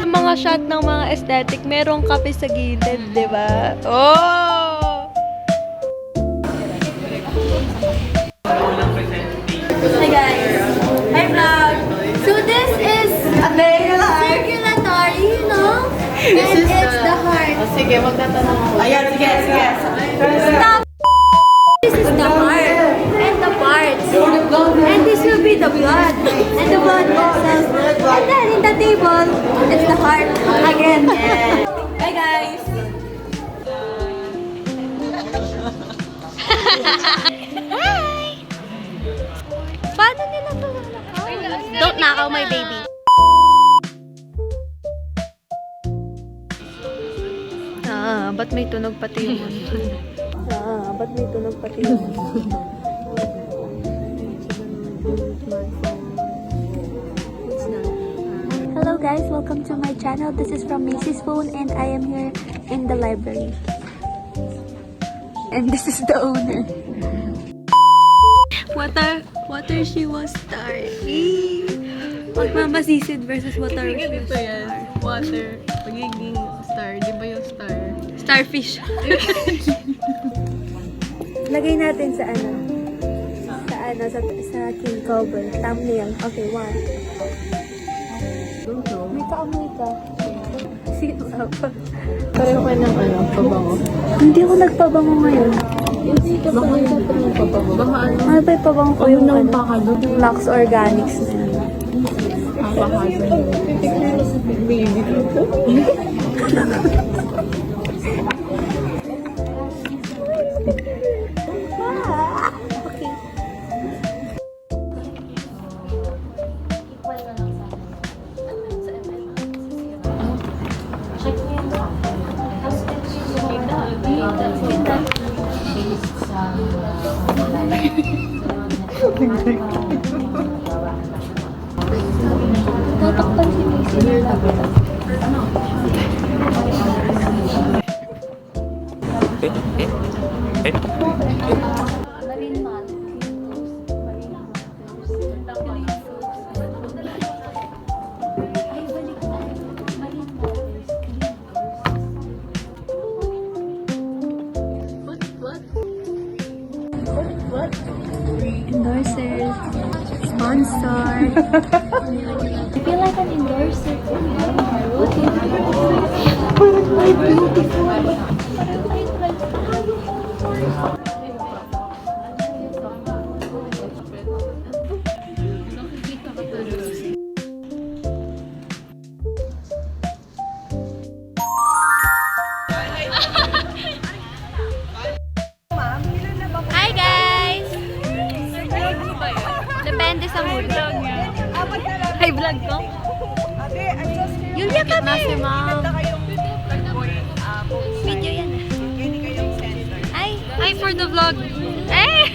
Mga shot ng mga aesthetic, merong kape sa gilid, di ba? Oh! Hi guys! Hi vlog! So this is a circulatory, you know? And it's the heart. Sige, magtatanong ako. Ayan, sige. Stop! This is the heart and the parts. And this will be the blood. And the blood vessels. And then in the table, it's the heart again. Hi guys! Paano nila ito nakaw? Don't nakaw my baby. Ba't may tunog pati yung ba't may tunog pati yung Hello guys, welcome to my channel. This is from Macy's Phone and I am here in the library. And this is the owner. Water she was starving. Magmamasisid versus water. Ganito yan. Water. Magiging star. Di ba yung star? Starfish. Lagay natin sa king cobra. Thumbnail. Okay, one. May kaamoy ka. Sino ako? Pareho ka ng pabango. Hindi ako nagpabango ngayon. Baka yung pabango. Baka Ano ba yung pabango ko yung Max Organics na yan. Baby ko. Okay. Tatakpan si Macy. Marine Mall. Ay, balik na. Marine Mall. What? Endorsers. Sponsor. I feel like an endorser. Hi guys! Depende sa mood. Hi vlog ko? Yulia kami! Si ma'am. Video yan. Ay for the vlog. Eh!